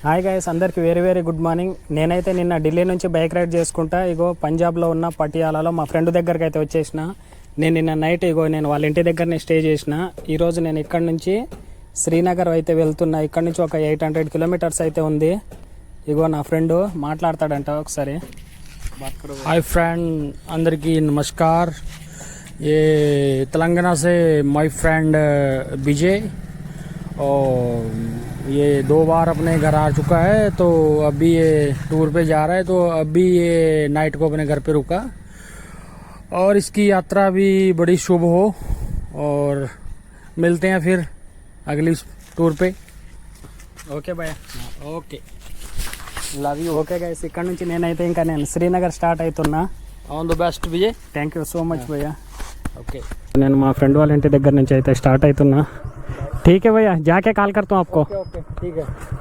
Hi guys, అందరికి very very good morning. నేనైతే నిన్న ఢిల్లీ నుంచి బైక్ రైడ్ చేసుకుంటా ఇగో పంజాబ్లో ఉన్న పటియాలాలో మా ఫ్రెండ్ దగ్గరికి అయితే వచ్చేసిన. నేను నిన్న నైట్ నేను వాళ్ళ ఇంటి దగ్గరనే స్టే చేసిన. ఈరోజు నేను ఇక్కడ నుంచి శ్రీనగర్ అయితే వెళ్తున్నా. ఇక్కడ నుంచి ఒక 800 కిలోమీటర్స్ అయితే ఉంది. ఇగో నా ఫ్రెండ్ మాట్లాడతాడంట ఒకసారి. హాయ్ ఫ్రెండ్, అందరికీ నమస్కార్. ये तेलंगाना से माय फ्रेंड विजय, और ये 2 बार अपने घर आ चुका है, तो अभी ये टूर पे जा रहा है, तो अभी ये नाइट को अपने घर पे रुका और इसकी यात्रा भी बड़ी शुभ हो और मिलते हैं फिर अगली टूर पे. ఓకే భయ్య, okay, love you. Okay guys, ఇక్కడ నుంచి నేనైతే ఇంకా శ్రీనగర్ స్టార్ట్ అవుతున్నా. All the best Vijay. Thank you so much భయ్య. ఓకే, నేను మా ఫ్రెండ్ వాళ్ళ ఇంటి దగ్గర నుంచి అయితే స్టార్ట్ అవుతున్నా. ठीक है भैया, जाके कॉल करता हूँ आपको. ओके,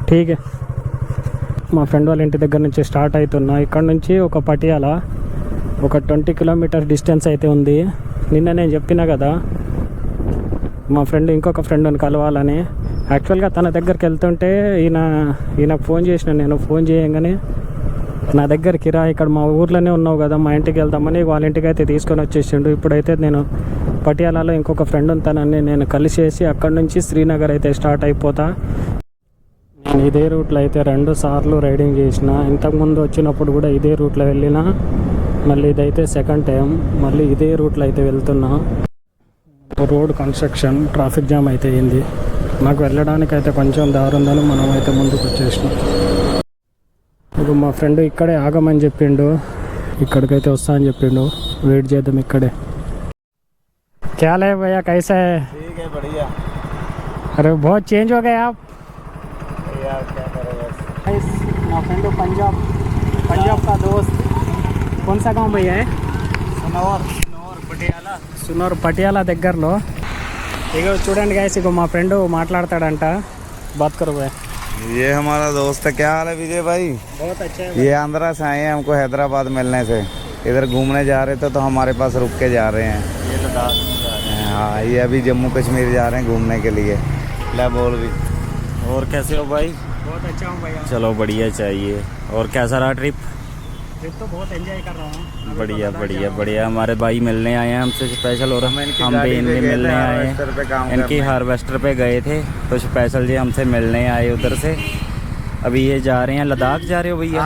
ठीक है. మా ఫ్రెండ్ వాళ్ళ ఇంటి దగ్గర నుంచి స్టార్ట్ అవుతున్నా. ఇక్కడ నుంచి ఒక పటియాల ఒక 20 కిలోమీటర్ డిస్టెన్స్ అయితే ఉంది. నిన్న నేను చెప్పినా కదా మా ఫ్రెండ్ ఇంకొక ఫ్రెండ్ని కలవాలని. యాక్చువల్గా తన దగ్గరికి వెళ్తుంటే ఈయన ఫోన్ చేసిన. నేను ఫోన్ చేయగానే నా దగ్గరికి రా, ఇక్కడ మా ఊర్లోనే ఉన్నావు కదా, మా ఇంటికి వెళ్దామని వాళ్ళ ఇంటికి అయితే తీసుకొని వచ్చేసిండు. ఇప్పుడైతే నేను పటియాలాలో ఇంకొక ఫ్రెండ్ ఉంటానని నేను కలిసేసి అక్కడి నుంచి శ్రీనగర్ అయితే స్టార్ట్ అయిపోతా. నేను ఇదే రూట్లో అయితే 2 సార్లు రైడింగ్ చేసిన. ఇంతకుముందు వచ్చినప్పుడు కూడా ఇదే రూట్లో వెళ్ళిన. మళ్ళీ ఇదైతే సెకండ్ టైం మళ్ళీ ఇదే రూట్లో అయితే వెళ్తున్నా. రోడ్ కన్స్ట్రక్షన్, ట్రాఫిక్ జామ్ అయితే అయింది. నాకు వెళ్ళడానికి అయితే కొంచెం దారి ఉందని మనం అయితే ముందుకు వచ్చేసినాం. ఇప్పుడు మా ఫ్రెండ్ ఇక్కడే ఆగమని చెప్పిండు, ఇక్కడికైతే వస్తా అని చెప్పిండు. వెయిట్ చేద్దాం ఇక్కడే. क्या है भैया, कैसा है? ठीक है, बढ़िया. अरे बहुत चेंज हो गए आप यार, क्या करें बस. నా ఫ్రెండ్ पंजाब का दोस्त. कौन सा गाँव भैया है? సునోర్ పటియాలా దగ్గరలో. ఇక చూడండి గైస్, ఇక మా ఫ్రెండ్ మాట్లాడతాడంట. బాత్ కరో భయ్యా. ये हमारा दोस्त है. क्या हाल है विजय भाई? बहुत अच्छा है. ये आंध्रा से आए हैं हमको हैदराबाद मिलने से. इधर घूमने जा रहे थे तो हमारे पास रुक के जा रहे हैं. ये लद्दाख में जा रहे हैं. हाँ, ये अभी जम्मू कश्मीर जा रहे हैं घूमने के लिए. ले बोल भी. और कैसे हो भाई? बहुत अच्छा हूँ भैया. चलो, बढ़िया चाहिए. और कैसा रहा ट्रिप? ट्रिप तो बहुत एंजॉय कर रहा हूँ. बढ़िया बढ़िया बढ़िया. हमारे भाई मिलने आए हैं हमसे स्पेशल, और हम भी इनसे मिलने आए हैं. इनकी हार्वेस्टर पे गए थे तो स्पेशल जी हमसे मिलने आए उधर से. अभी ये जा रहे हैं लद्दाख. जा रहे हो भैया?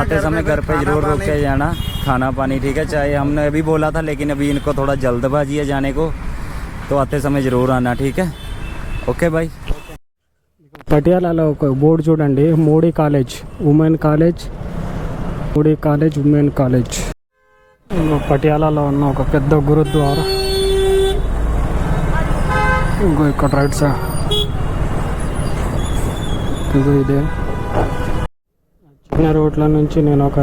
आते समय घर पे जरूर रुक के जाना, खाना पानी ठीक है. चाहे हमने अभी बोला था, लेकिन अभी इनको थोड़ा जल्दबाजी है जाने को, तो आते समय जरूर आना, ठीक है. Okay bye. పటియాలాలో ఒక బోర్డు చూడండి, Modi college women college, Modi college women college. పటియాలాలో ఉన్న ఒక పెద్ద గురుద్వారా. ఇంకో ఇక్కడ రైట్ సైడ్ ఇంకో ఇదే. చిన్న రోడ్ల నుంచి నేను ఒక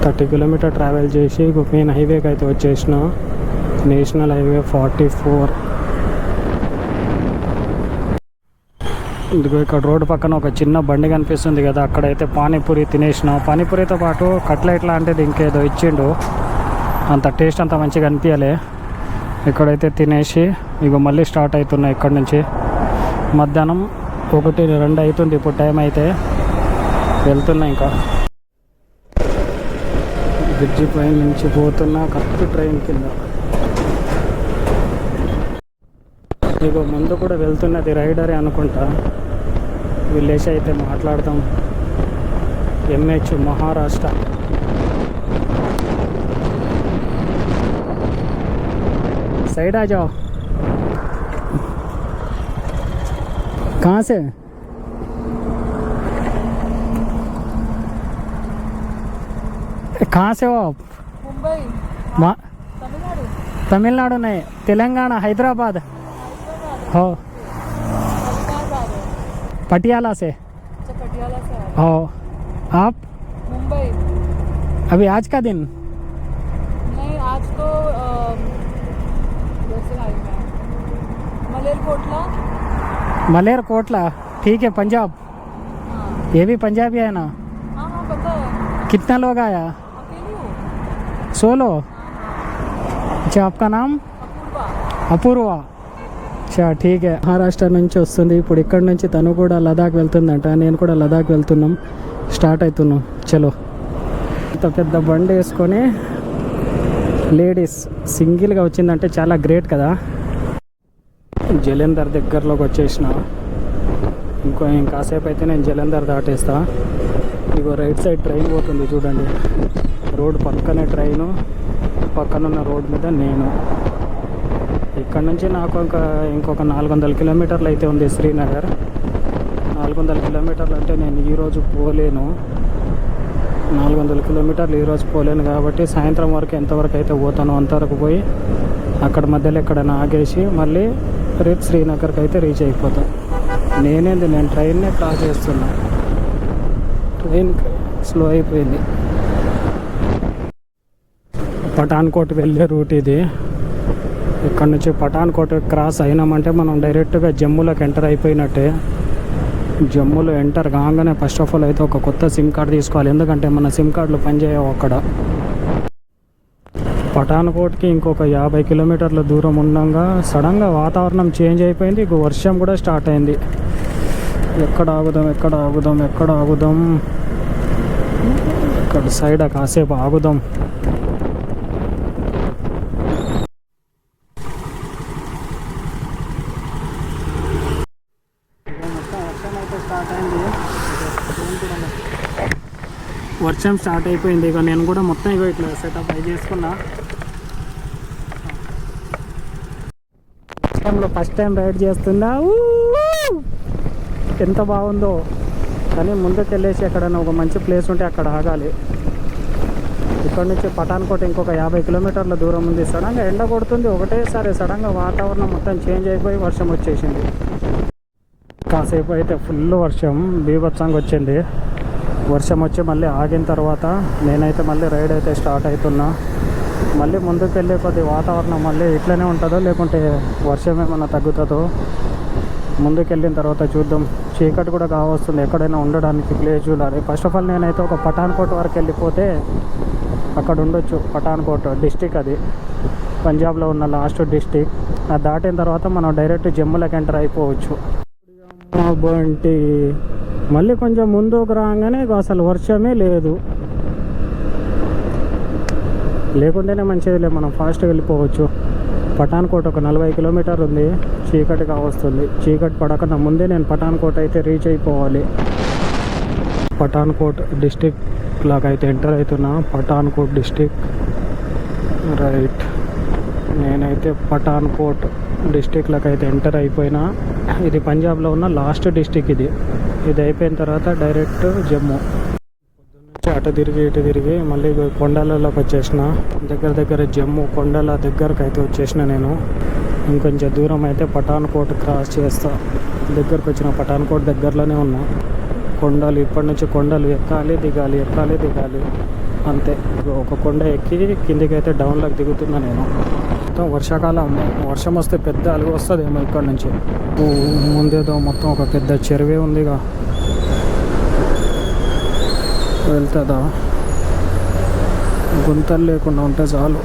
30 కిలోమీటర్ ట్రావెల్ చేసి మెయిన్ హైవేకి అయితే వచ్చేసిన. National highway 44. ఇదిగో ఇక్కడ రోడ్డు పక్కన ఒక చిన్న బండి కనిపిస్తుంది కదా, అక్కడైతే పానీపూరి తినేసిన. పానీపూరితో పాటు కట్లెట్ లాంటిది ఇంకేదో ఇచ్చిండు. అంత టేస్ట్ అంత మంచిగా అనిపించలే. ఇక్కడైతే తినేసి ఇక మళ్ళీ స్టార్ట్ అవుతున్నాయి ఇక్కడ నుంచి. మధ్యాహ్నం 1-2 అవుతుంది ఇప్పుడు టైం అయితే. వెళ్తున్నా ఇంకా బ్రిడ్జి పై నుంచి పోతున్నా కరెక్ట్ ట్రైన్ కింద. ఇక ముందు కూడా వెళ్తున్నది రైడరే అనుకుంటా. విలేజ్ అయితే మాట్లాడదాం. MH महाराष्ट्र. साइड आ जाओ. कहाँ से? कहाँ से हो आप? मुंबई. तमिलनाडु नहीं, तेलंगाना, हैदराबाद. हो, पटियाला से. पटियाला से. हो, आप? मुंबई. अभी आज का दिन? नहीं, आज तो मलेरकोटला. मलेरकोटला, ठीक है. पंजाब. हाँ. ये भी पंजाबी है ना? हाँ हाँ, पता है. कितना लोग आया? अकेली हूँ. 16. अच्छा, आपका नाम? अपूर्वा. अपूर्वा. చా ఠీకే. మహారాష్ట్ర నుంచి వస్తుంది ఇప్పుడు. ఇక్కడ నుంచి తను కూడా లదాఖ్ వెళ్తుందంట, నేను కూడా లదాఖ్ వెళ్తున్నాం. స్టార్ట్ అవుతున్నాం. చలో. ఇంత పెద్ద బండి వేసుకొని లేడీస్ సింగిల్గా వచ్చిందంటే చాలా గ్రేట్ కదా. జలంధర్ దగ్గరలోకి వచ్చేసిన. ఇంకాసేపు అయితే నేను జలంధర్ దాటేస్తా. ఇగో రైట్ సైడ్ ట్రైన్ పోతుంది చూడండి. రోడ్ పక్కనే ట్రైను, పక్కనున్న రోడ్ మీద నేను. ఇక్కడ నుంచి నాకు ఇంకొక 400 కిలోమీటర్లు అయితే ఉంది శ్రీనగర్. 400 కిలోమీటర్లు అంటే నేను ఈరోజు పోలేను. 400 కిలోమీటర్లు ఈరోజు పోలేను కాబట్టి సాయంత్రం వరకు ఎంతవరకు అయితే పోతానో అంతవరకు పోయి అక్కడ మధ్యలో ఎక్కడైనా ఆగేసి మళ్ళీ రేపు శ్రీనగర్కి అయితే రీచ్ అయిపోతాను. నేను ట్రైన్నే క్రాస్ చేస్తున్నా. ట్రైన్ స్లో అయిపోయింది. పఠాన్కోట్ వెళ్ళే రూట్ ఇది. ఇక్కడ నుంచి పఠాన్కోట్ క్రాస్ అయినామంటే మనం డైరెక్ట్గా జమ్మూలోకి ఎంటర్ అయిపోయినట్టే. జమ్మూలో ఎంటర్ కాగానే ఫస్ట్ ఆఫ్ ఆల్ అయితే ఒక కొత్త సిమ్ కార్డ్ తీసుకోవాలి, ఎందుకంటే మన సిమ్ కార్డులు పనిచేయవు అక్కడ. పఠాన్కోట్కి ఇంకొక 50 కిలోమీటర్ల దూరం ఉండగా సడన్గా వాతావరణం చేంజ్ అయిపోయింది. ఇక వర్షం కూడా స్టార్ట్ అయింది. ఎక్కడ ఆగుదాం ఇక్కడ సైడ్ కాసేపు ఆగుదాం. వర్షం స్టార్ట్ అయిపోయింది. ఇక నేను కూడా మొత్తం ఇట్లా సెటప్ అయి చేసుకున్నా. వర్షంలో ఫస్ట్ టైం రైడ్ చేస్తున్నా. ఎంత బాగుందో. కానీ ముందుకు వెళ్ళేసి ఎక్కడైనా ఒక మంచి ప్లేస్ ఉంటే అక్కడ ఆగాలి. ఇక్కడ నుంచి పఠాన్కోట్ ఇంకొక 50 కిలోమీటర్ల దూరం ఉంది. సడన్గా ఎండ కొడుతుంది ఒకటేసారి. సడన్గా వాతావరణం మొత్తం చేంజ్ అయిపోయి వర్షం వచ్చేసింది. కాసేపు అయితే ఫుల్ వర్షం బీభత్సంగా వచ్చింది. వర్షం వచ్చి మళ్ళీ ఆగిన తర్వాత నేనైతే మళ్ళీ రైడ్ అయితే స్టార్ట్ అవుతున్నా. మళ్ళీ ముందుకు వెళ్ళే కొద్ది వాతావరణం మళ్ళీ ఇట్లనే ఉంటుందో లేకుంటే వర్షం ఏమైనా తగ్గుతుందో ముందుకు వెళ్ళిన తర్వాత చూద్దాం. చీకటి కూడా కావస్తుంది. ఎక్కడైనా ఉండడానికి ప్లేస్ చూడాలి. ఫస్ట్ ఆఫ్ ఆల్ నేనైతే ఒక పఠాన్కోట్ వరకు వెళ్ళిపోతే అక్కడ ఉండొచ్చు. పఠాన్కోట్ డిస్టిక్ అది పంజాబ్లో ఉన్న లాస్ట్ డిస్టిక్. అది దాటిన తర్వాత మనం డైరెక్ట్ జమ్మూలోకి ఎంటర్ అయిపోవచ్చు. బంటి మళ్ళీ కొంచెం ముందుకు రాగానే అసలు వర్షమే లేదు. లేకుంటేనే మంచిదిలే, మనం ఫాస్ట్గా వెళ్ళిపోవచ్చు. పఠాన్కోట్ ఒక 40 కిలోమీటర్ ఉంది. చీకటి కావస్తుంది. చీకటి పడకన్నా ముందే నేను పఠాన్కోట్ అయితే రీచ్ అయిపోవాలి. పఠాన్కోట్ డిస్టిక్ లాగా అయితే ఎంటర్ అవుతున్నా. Pathankot district right. నేనైతే పఠాన్కోట్ డిస్టిక్లోకి అయితే ఎంటర్ అయిపోయినా. ఇది పంజాబ్లో ఉన్న లాస్ట్ డిస్టిక్ ఇది. ఇది అయిపోయిన తర్వాత డైరెక్ట్ జమ్మూ. పొద్దున్నుంచి అటు తిరిగి మళ్ళీ కొండలలోకి వచ్చేసిన. దగ్గర జమ్మూ కొండల దగ్గరకు అయితే వచ్చేసిన నేను. ఇంకొంచెం దూరం అయితే పఠాన్కోట్ క్రాస్ చేస్తా. దగ్గరకు వచ్చిన పఠాన్కోట్ దగ్గరలోనే ఉన్నా. కొండలు ఇప్పటి నుంచి కొండలు ఎక్కాలి దిగాలి అంతే. ఒక కొండ ఎక్కి కిందికి అయితే డౌన్లోకి దిగుతున్నా నేను. మొత్తం వర్షాకాలం. వర్షం వస్తే పెద్ద అలుగు వస్తుందేమో ఇక్కడ నుంచి. ముందేదో మొత్తం ఒక పెద్ద చెరువే ఉందిగా, వెళ్తుందా? గుంతలు లేకుండా ఉంటే చాలు.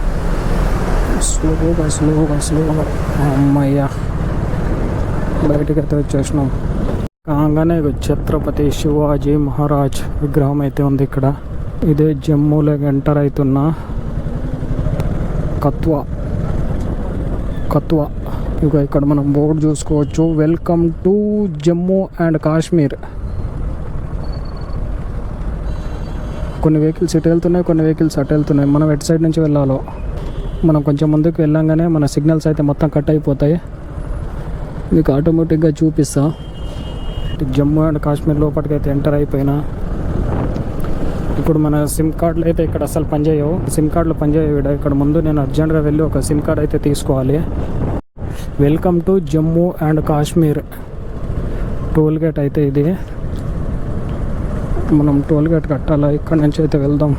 స్లోగా అమ్మయ్యా బయటికి అయితే వచ్చేసినాం. కాగానే ఛత్రపతి శివాజీ మహారాజ్ విగ్రహం అయితే ఉంది ఇక్కడ. ఇదే జమ్మూలోకి ఎంటర్ అవుతున్నా. కత్వా ఇక ఇక్కడ మనం బోర్డు చూసుకోవచ్చు. Welcome to Jammu and Kashmir. కొన్ని వెహికల్స్ ఇటు వెళ్తున్నాయి, కొన్ని వెహికల్స్ అటు వెళ్తున్నాయి. మనం ఎటు సైడ్ నుంచి వెళ్ళాలో. మనం కొంచెం ముందుకు వెళ్ళంగానే మన సిగ్నల్స్ అయితే మొత్తం కట్ అయిపోతాయి. మీకు ఆటోమేటిక్గా చూపిస్తా. జమ్మూ అండ్ కాశ్మీర్ లోపలికి అయితే ఎంటర్ అయిపోయినా. ఇప్పుడు మన సిమ్ కార్డులు అయితే ఇక్కడ అసలు పనిచేయవు. సిమ్ కార్డులు పనిచేయవు ఇక్కడ. ముందు నేను అర్జెంట్గా వెళ్ళి ఒక సిమ్ కార్డ్ అయితే తీసుకోవాలి. Welcome to Jammu and Kashmir. Toll gate అయితే ఇది. మనం టోల్ గేట్ కట్టాలా. ఇక్కడ నుంచి అయితే వెళ్దాం.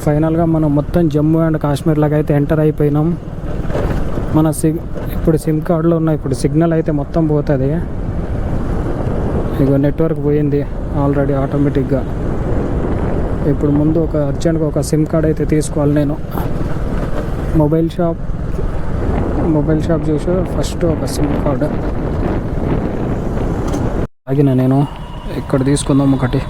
ఫైనల్గా మనం మొత్తం జమ్మూ అండ్ కాశ్మీర్ లాగా అయితే ఎంటర్ అయిపోయినాం. మన ఇప్పుడు సిమ్ కార్డులో ఉన్న ఇప్పుడు సిగ్నల్ అయితే మొత్తం పోతుంది. ఇగో నెట్వర్క్ పోయింది ఆల్రెడీ ఆటోమేటిక్గా. ఇప్పుడు ముందు ఒక అర్జెంట్గా ఒక సిమ్ కార్డ్ అయితే తీసుకోవాలి నేను. మొబైల్ షాప్ చూసి ఫస్ట్ ఒక సిమ్ కార్డు ఆగిన నేను ఇక్కడ తీసుకుందాం ఒకటి